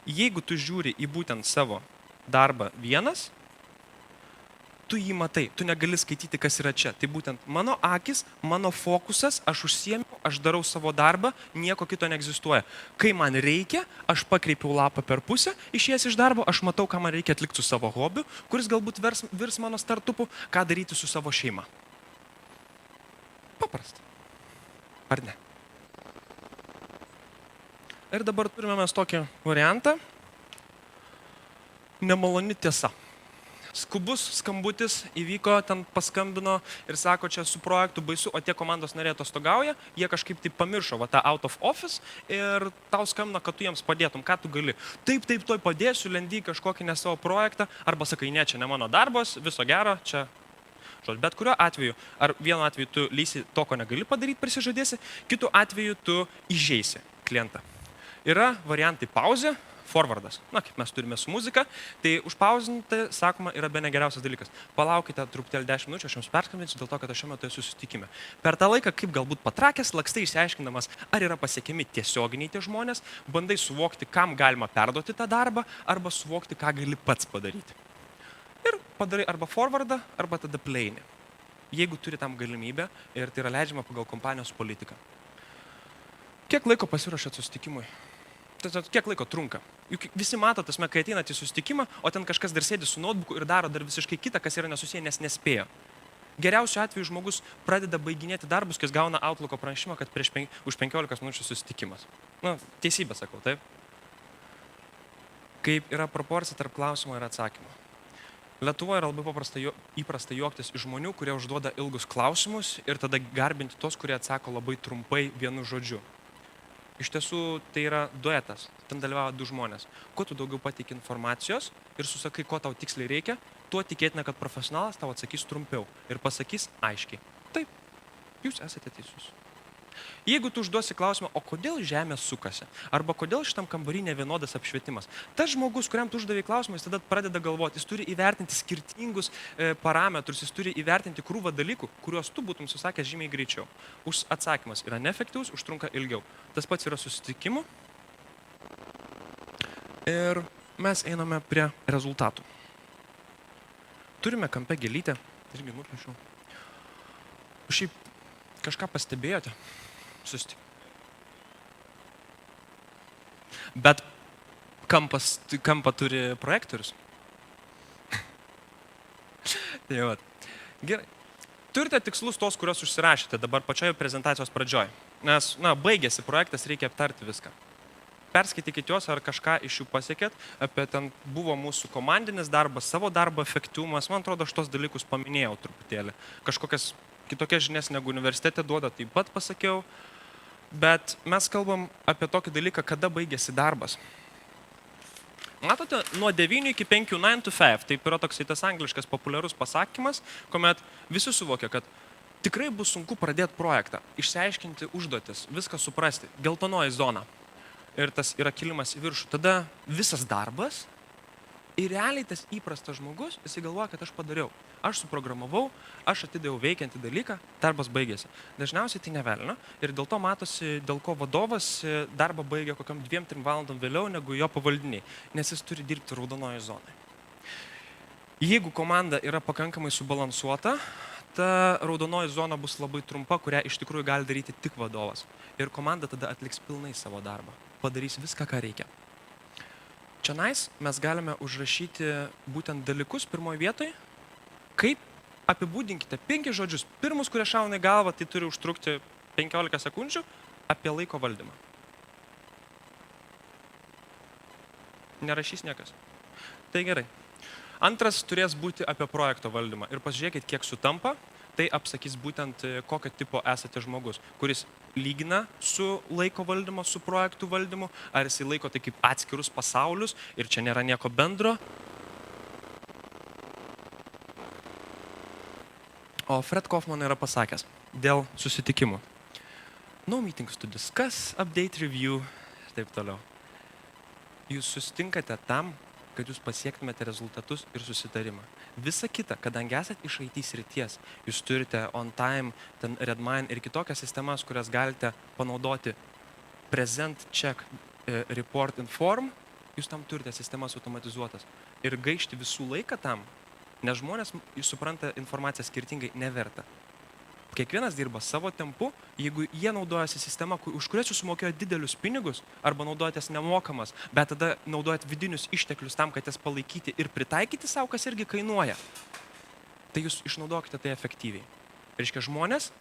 jeigu tu žiūri į būtent savo darbą vienas, tu jį matai, tu negali skaityti, kas yra čia. Tai būtent mano akis, mano fokusas, aš užsiėmiau, aš darau savo darbą, nieko kito neegzistuoja. Kai man reikia, aš pakreipiau lapą per pusę, išėjęs iš darbo, aš matau, ką man reikia atlikti su savo hobiu, kuris galbūt virs mano startupu, ką daryti su savo šeima. Paprasta. Ar ne? Ir dabar turime mes tokį variantą. Nemaloni tiesa. skubus skambutis įvyko, ten paskambino ir sako, čia su projektu baisu, o tie komandos nariai atostogauja, jie kažkaip tai pamiršo va, tą out of office ir tau skambina, kad tu jiems padėtum, ką tu gali. Taip, toj padėsiu, lendy kažkokį ne savo projektą, arba sakai, ne, čia ne mano darbas, viso gero, čia. Bet kuriuo atveju, ar vienu atveju tu lysi to, ko negali padaryti, prisižadėsi, kitu atveju tu įžeisi klientą. Yra variantai pauzė, forwardas. Na, kaip mes turime su muzika, tai užpauzinti, sakoma, yra bene geriausias dalykas. Palaukite truputėlį 10 minučių, aš jums perskambinsiu dėl to, kad aš šiuo metu esu susitikime. Per tą laiką, kaip galbūt patrakęs, lakstai išsiaiškindamas, ar yra pasiekiami tiesioginiai tie žmonės, bandai suvokti, kam galima perduoti tą darbą, arba suvokti, ką gali pats padaryti. Ir padarai arba forwardą, arba tada plainį. Jeigu turi tam galimybę ir tai yra leidžiama pagal kompanijos politiką. Kiek laiko pasiruošėt susitikimui? Kiek laiko trunka? Juk visi mato, tasme, kai ateinat į susitikimą, o ten kažkas dar sėdi su notebooku ir daro dar visiškai kitą, kas yra nesusiję, nes nespėjo. Geriausiu atveju žmogus pradeda baiginėti darbus, kai jis gauna Outlooko pranešimą, kad už 15 minučių susitikimas. Na, teisybę sakau, taip? Kaip yra proporcija tarp klausimo ir atsakymo. Lietuvoje yra labai įprasta juoktis iš žmonių, kurie užduoda ilgus klausimus ir tada garbinti tos, kurie atsako labai trumpai vienu žodžiu. Iš tiesų, tai yra duetas. Ten dalyvauja du žmonės. Kuo tu daugiau pateiki informacijos ir susakai, ko tau tiksliai reikia, tuo tikėtina, kad profesionalas tau atsakys trumpiau ir pasakys aiškiai. Taip, jūs esate teisus. Jeigu tu užduosi klausimą, o kodėl Žemė sukasi, arba kodėl šitam kambarį nevienodas apšvietimas, tas žmogus, kuriam tu uždavai klausimą, jis tada pradeda galvoti, jis turi įvertinti skirtingus parametrus, jis turi įvertinti krūvą dalykų, kuriuos tu būtum susakęs žymiai greičiau. Atsakymas yra neefektyvus, užtrunka ilgiau. Tas pats yra susitikimų. Ir mes einame prie rezultatų. Turime kampe gėlytę, irgi nuplėšiau. Šiaip kažką pastebėjote? Bet kampą turi projektorius. Tai va. Gerai. Turite tikslus tos, kuriuos užsirašėte dabar pačioje prezentacijos pradžioje. Nes, baigėsi projektas, reikia aptarti viską. Perskaitykite juos, ar kažką iš jų pasiekėt. Apie ten buvo mūsų komandinis darbas, savo darbo efektyvumas. Man atrodo, aš tos dalykus paminėjau truputėlį. Kažkokias kitokias žinias negu universitete duoda, taip pat pasakiau. Bet mes kalbam apie tokį dalyką, kada baigėsi darbas. Matote, nuo 9 iki 5, 9 to 5, taip yra toksai tas angliškas populiarus pasakymas, kuomet visi suvokia, kad tikrai bus sunku pradėti projektą, išsiaiškinti užduotis, viską suprasti, geltonoji zona. Ir tas yra kilimas į viršų. Tada visas darbas ir realiai tas įprastas žmogus, jis galvoja, kad aš padariau. Aš suprogramavau, aš atidėjau veikiantį dalyką, darbas baigėsi. Dažniausiai tai nevelna ir dėl to matosi, dėl ko vadovas darbą baigia kokiam 2-3 valandom vėliau negu jo pavaldiniai, nes jis turi dirbti raudonoje zonoje. Jeigu komanda yra pakankamai subalansuota, ta raudonoji zona bus labai trumpa, kurią iš tikrųjų gali daryti tik vadovas. Ir komanda tada atliks pilnai savo darbą, padarys viską, ką reikia. Čianais mes galime užrašyti būtent dalykus pirmoje vietoje. Kaip apibūdinkite 5 žodžius. Pirmus, kurie šauna į galvą, tai turi užtrukti 15 sekundžių apie laiko valdymą. Nerašys niekas. Tai gerai. Antras turės būti apie projekto valdymą. Ir pasižiūrėkit, kiek sutampa. Tai apsakys būtent kokio tipo esate žmogus, kuris lygina su laiko valdymo, su projektų valdymu, ar jisai laiko tai kaip atskirus pasaulius ir čia nėra nieko bendro. O Fred Kaufman yra pasakęs dėl susitikimų. No meetings to discuss, update, review ir taip toliau. Jūs susitinkate tam, kad jūs pasiektumėte rezultatus ir susitarimą. Visa kita, kadangi esate iš IT srities, jūs turite on time, ten Redmine ir kitokias sistemas, kurias galite panaudoti present, check, report, inform, jūs tam turite sistemas automatizuotas. Ir gaišti visų laiką tam, nes žmonės, jūs supranta informaciją skirtingai, neverta. Kiekvienas dirba savo tempu, jeigu jie naudojasi sistema, už kurias jūs sumokėjo didelius pinigus, arba naudojatės nemokamas, bet tada naudojat vidinius išteklius tam, kad jas palaikyti ir pritaikyti savo, kas irgi kainuoja, tai jūs išnaudokite tai efektyviai. Reiškia, žmonės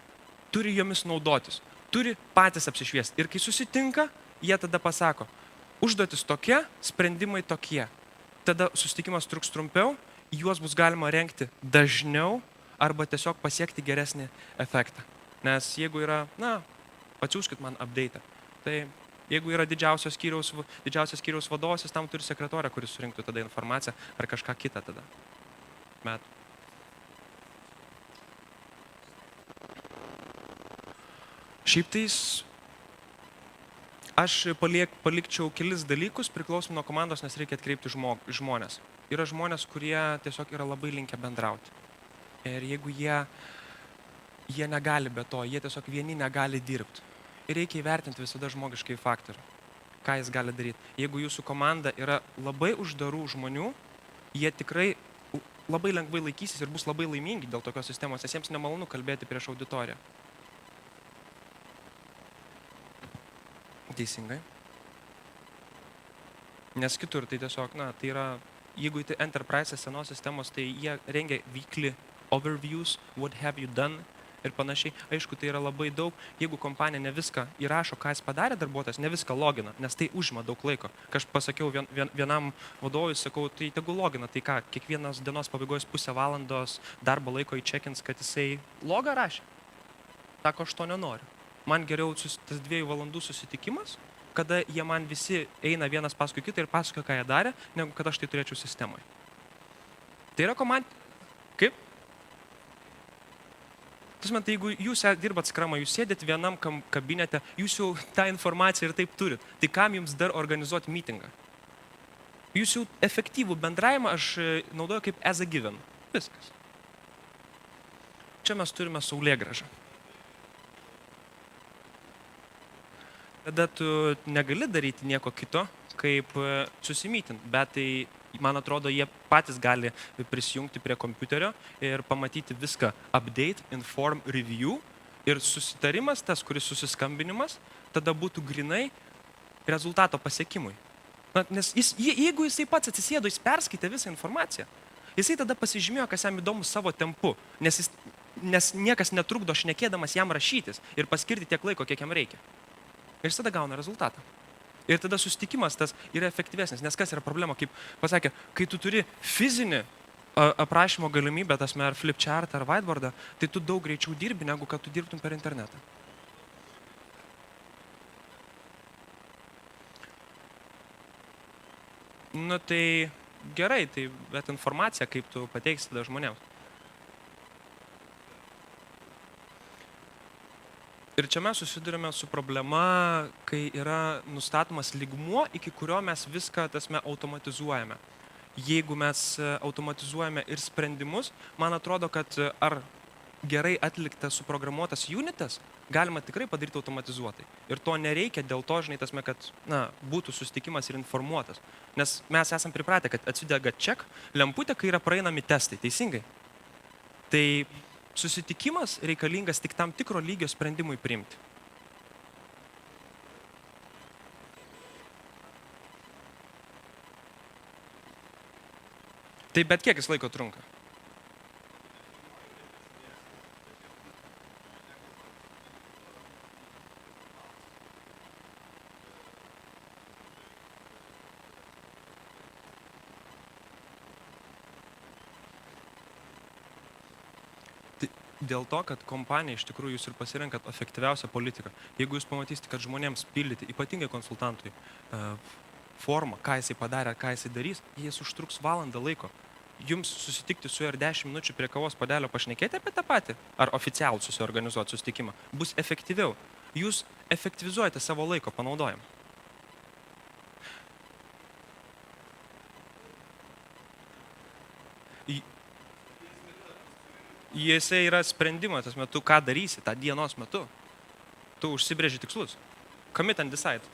turi jomis naudotis, turi patys apsišviesti. Ir kai susitinka, jie tada pasako, užduotis tokie, sprendimai tokie. Tada susitikimas truks trumpiau juos bus galima rengti dažniau arba tiesiog pasiekti geresnį efektą. Nes jeigu yra, atsiųskit man update. Tai jeigu yra didžiausios skyriaus vadovas, jis tam turi sekretorę, kuris surinktų tada informaciją ar kažką kitą tada. Bet. Šiaip tais aš palikčiau kelis dalykus priklausomai nuo komandos, nes reikia atkreipti žmonės. Yra žmonės, kurie tiesiog yra labai linkę bendrauti. Ir jeigu jie negali be to, jie tiesiog vieni negali dirbti. Ir reikia įvertinti visada žmogiškai faktorių, ką jis gali daryti. Jeigu jūsų komanda yra labai uždarų žmonių, jie tikrai labai lengvai laikysis ir bus labai laimingi dėl tokios sistemos, nes jiems nemalonu kalbėti prieš auditoriją. Teisingai. Nes kitur tai tiesiog, tai yra, jeigu tai enterprise senos sistemos, tai jie rengia weekly overviews, what have you done ir panašiai. Aišku, tai yra labai daug, jeigu kompanija ne viską įrašo, ką jis padarė darbuotojas, ne viską logina, nes tai užima daug laiko. Kai aš pasakiau vienam vadovui, sakau, tai tegu logina, tai ką, kiekvienos dienos pabaigos pusę valandos darbo laiko į check-ins, kad jisai logą rašė. Sako, aš to nenoriu. Man geriau tas 2 valandų susitikimas, kada jie man visi eina vienas paskui kitą ir pasakoja, ką jie darė, negu kad aš tai turėčiau sistemoje. Tai yra Kaip? Tai jeigu jūs dirbat skramą, jūs sėdėt vienam kabinete, jūs jau tą informaciją ir taip turit, tai kam jums dar organizuoti meetingą? Jūs jau efektyvų bendravimą aš naudoju kaip as a given. Viskas. Čia mes turime saulėgrąžą. Tada tu negali daryti nieko kito, kaip susimytinti, bet tai, man atrodo, jie patys gali prisijungti prie kompiuterio ir pamatyti viską update, inform, review ir susitarimas, tas, kuris susiskambinimas, tada būtų grinai rezultato pasiekimui. Nes jeigu jisai pats atsisėdo, jis perskaitė visą informaciją, jisai tada pasižymėjo, kas jam įdomu savo tempu, nes niekas netrukdo šnekėdamas jam rašytis ir paskirti tiek laiko, kiek jam reikia. Ir jis tada gauna rezultatą. Ir tada susitikimas tas yra efektyvesnis, nes kas yra problema, kaip pasakė, kai tu turi fizinį aprašymo galimybę, tasme ar flipchart ar whiteboardą, tai tu daug greičiau dirbi, negu kad tu dirbtum per internetą. Tai gerai, bet informacija, kaip tu pateiksi tada žmonėms. Ir čia mes susidurime su problema, kai yra nustatomas lygmuo, iki kurio mes viską automatizuojame. Jeigu mes automatizuojame ir sprendimus, man atrodo, kad ar gerai atliktas suprogramuotas unitas galima tikrai padaryti automatizuotai. Ir to nereikia dėl to, kad būtų susitikimas ir informuotas. Nes mes esam pripratę, kad atsidega check, lemputė, kai yra praeinami testai, teisingai. Tai susitikimas reikalingas tik tam tikro lygio sprendimui priimti. Tai bet kiek jis laiko trunka? Dėl to, kad kompanija iš tikrųjų jūs ir pasirenkat efektyviausią politiką. Jeigu jūs pamatysite, kad žmonėms pildyti, ypatingai konsultantui, formą, ką jisai padarė, ką jisai darys, jis užtruks valandą laiko. Jums susitikti su juo ir 10 minučių prie kavos puodelio pašnekėti apie tą patį, ar oficialų susiorganizuoti susitikimą, bus efektyviau. Jūs efektyvizuojate savo laiko panaudojimą. Jisai yra sprendimas, tas metu, ką darysi tą dienos metu. Tu užsibrėži tikslus. Commit and decide.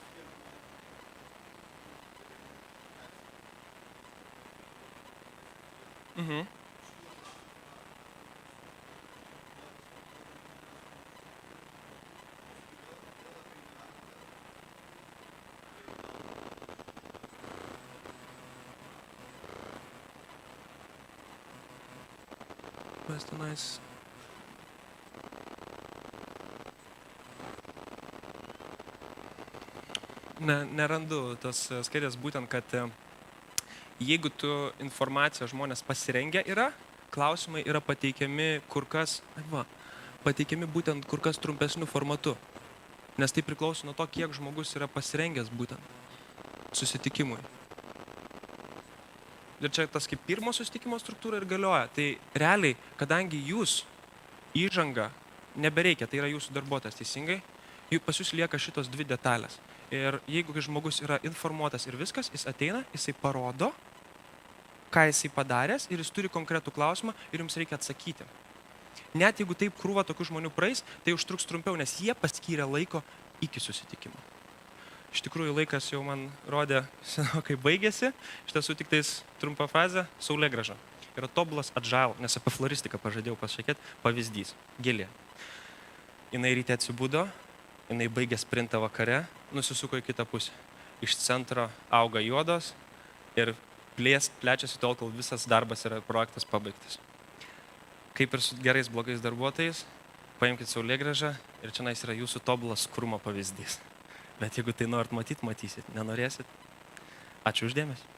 Mes tenais. Nerandu tos skaidrės būtent, kad Jeigu tu informaciją žmonės pasirengę yra, klausimai yra pateikiami pateikiami būtent kur kas trumpesniu formatu. Nes tai priklauso nuo to, kiek žmogus yra pasirengęs būtent susitikimui. Ir čia tas kaip pirmo susitikimo struktūra ir galioja. Tai realiai, kadangi jūs įžanga nebereikia, tai yra jūsų darbuotojas teisingai, pas jūs lieka šitos dvi detalės. Ir jeigu žmogus yra informuotas ir viskas, jis ateina, jisai parodo, ką jisai padaręs ir jis turi konkretų klausimą ir jums reikia atsakyti. Net jeigu taip krūva tokių žmonių praeis, tai užtruks trumpiau, nes jie paskyrė laiko iki susitikimo. Iš tikrųjų, laikas jau man rodė, kai baigėsi. Iš tiesų tik tais trumpa frazė - saulėgrąža. Yra tobulas agile, nes apie floristiką pažadėjau pašnekėti, pavyzdys. Gėlė. Jinai ryte atsibudo, jinai baigė sprintą vakare, nusisuko į kitą pusę. Iš centro auga juodos ir plečiasi tol, kol visas darbas yra projektas pabaigtas. Kaip ir su gerais blogais darbuotojais, paimkite saulėgrąžą ir čia yra jūsų tobulas skrumo pavyzdys. Bet jeigu tai norit matyti, matysit. Nenorėsit. Ačiū uždėmesi.